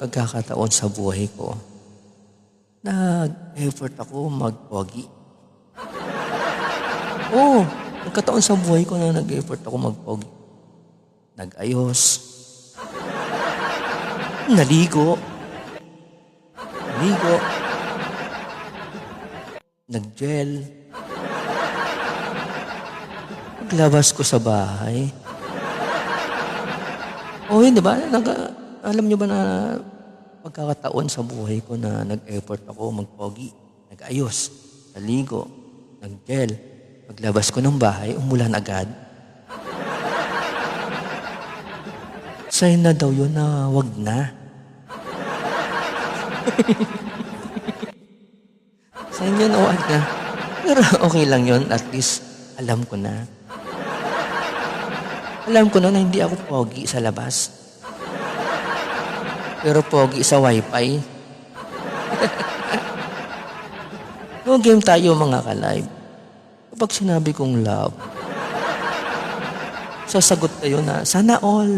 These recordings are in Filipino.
pagkakataon sa buhay ko, nag-effort ako mag-pogi. Oo, nagkataon sa buhay ko na nag-effort ako mag-pogi. Nag-ayos. Naligo. Nag-gel. Paglabas ko sa bahay. Oo, yun, di ba? Alam nyo ba na pagkakataon sa buhay ko na nag-effort ako mag-pogi, nag-ayos, naligo, nag-gel. Paglabas ko ng bahay, umulan agad. Sign na daw yun na wag na. Sign yun na wag na. Pero okay lang yun, at least alam ko na. Alam ko na hindi ako pogi sa labas. Pero pogi sa wifi. No game tayo mga ka-live. Kapag sinabi kong love, sasagot kayo na, sana all.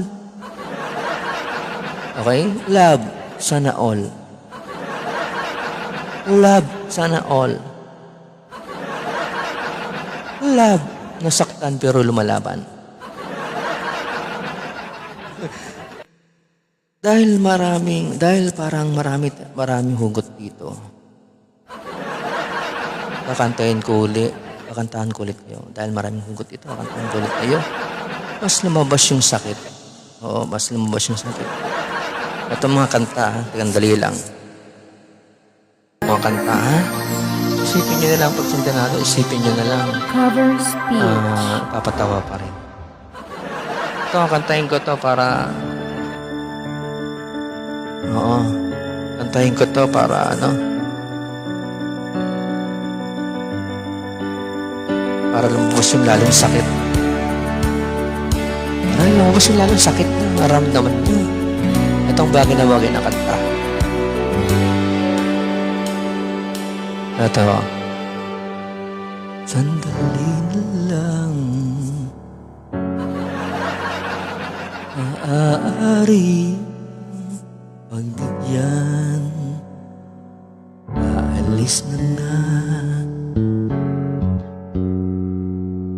Okay? Love, sana all. Love, sana all. Love, nasaktan pero lumalaban. Dahil parang maraming hugot dito. Kakantahan ko ulit kayo. Dahil maraming hugot ito, kakantahan ko ulit kayo. Mas lumabas yung sakit. Oo, mas lumabas yung sakit. Ito mga kanta, dali lang. Mga kanta, ha? Isipin nyo na lang, pag sundan natin, isipin nyo na lang. Cover speech. Papatawa pa rin. Ito, kantahin ko to para... Oo. Kantahin ko to para para lumabas yung lalong sakit. Para lumabas yung lalong sakit na maramdaman nyo. Itong bagay na kanta. Ito. Sandali na lang maaari pagbigyan, aalis na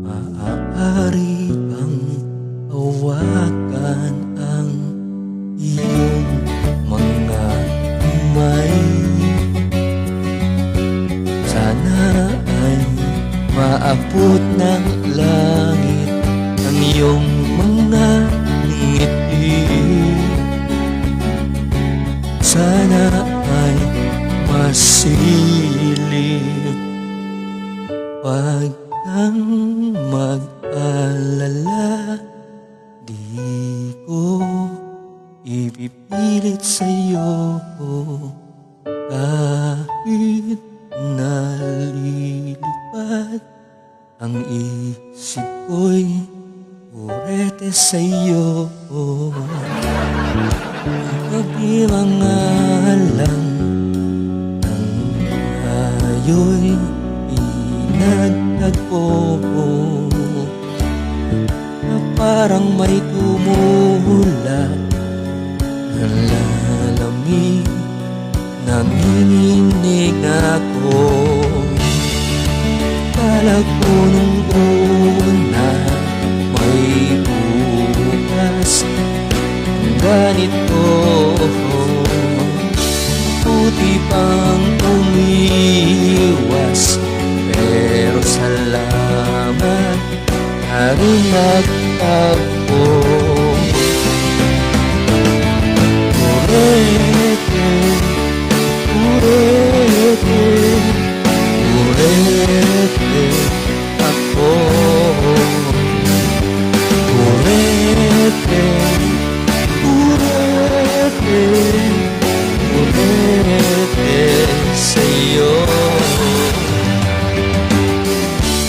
maaari pang hawakan ang iyong mga kamay. Sana ay maabot ng langit ang iyong mga ngiti. Sana ay masilip. Wag kang mag-alala, di ko ipipilit sa'yo kahit nalilipad ang isip ko'y urete sa'yo. Pag-imangalan ng ayo'y inagtagpo na parang may tumula ng lalamig. Nanginginig ako. Kala ko nung una may bukas ganito. Buti pang umiwas, pero salamat na rin nagtagpo. Urete ako. Urete sa'yo.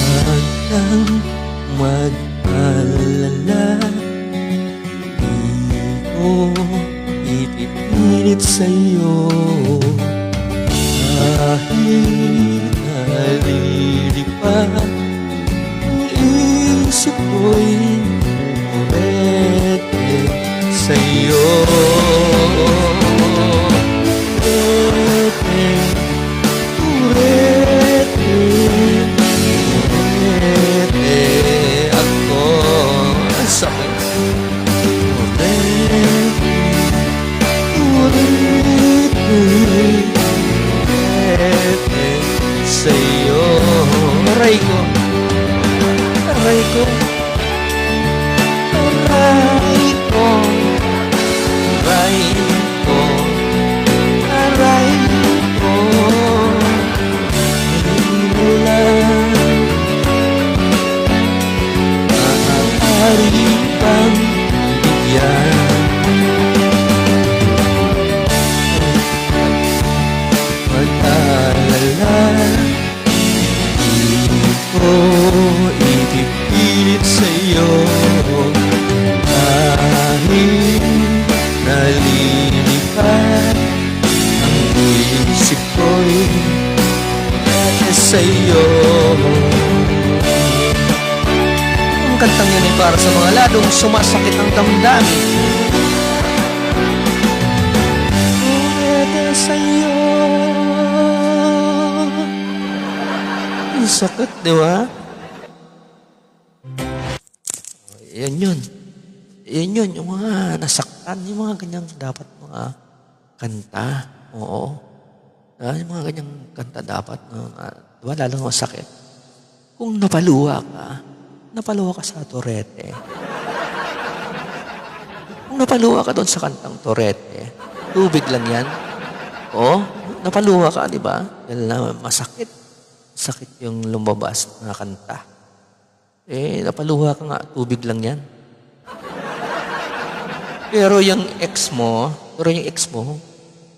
Huwag kang mag-alala, di ko ipipilit sa'yo. Kahit nalilipad ang isip ko'y umete sa'yo. Aray ko. Aray ko. Aray ko. Aray ko. Aray ko. Hindi mo lang maaari pang bigyan. Mag-alala, di ko ipipilit sa'yo kahit nalilipad ang isip ko'y sa'yo. Ang kantang yun ay para sa mga ladong sumasakit ang damdamin. Pwede sa'yo. Ang sakit, di ba? Yan yun. Yan yun, yung mga nasaktan, yung mga ganyang dapat mga kanta. Oo. Yung mga ganyang kanta dapat. Diba? Lalong masakit. Kung napaluwa ka sa Torete. Kung napaluwa ka doon sa kantang Torete, tubig lang yan. Oo. Napaluwa ka, di ba? Dahil na masakit. Sakit yung lumabas na kanta. Napaluha ka nga, tubig lang yan. Pero yung ex mo,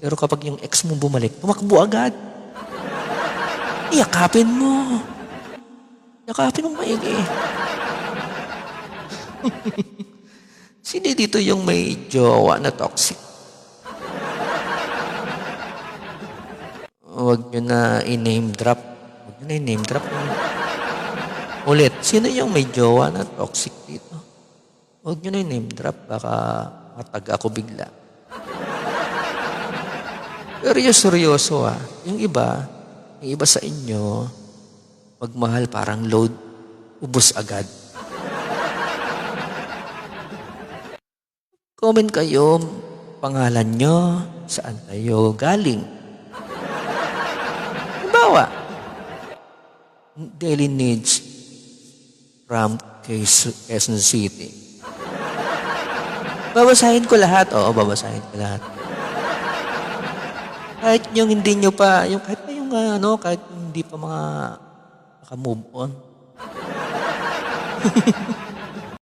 pero kapag yung ex mo bumalik, tumakbo agad. Yakapin mo. Yakapin mo maigi. Sino dito yung may jowa na toxic? Huwag nyo na i-name drop. Ulit, sino yung may jowa na toxic dito? Huwag nyo na i-name drop, baka matag ako bigla. Pero yung seryoso yung iba sa inyo, magmahal parang load, ubos agad. Comment kayo, pangalan nyo, saan kayo galing. Halimbawa, daily needs from Quezon City. Babasahin ko lahat. Oo, babasahin ko lahat. Kahit yung hindi nyo pa, kahit hindi pa mga naka-move on.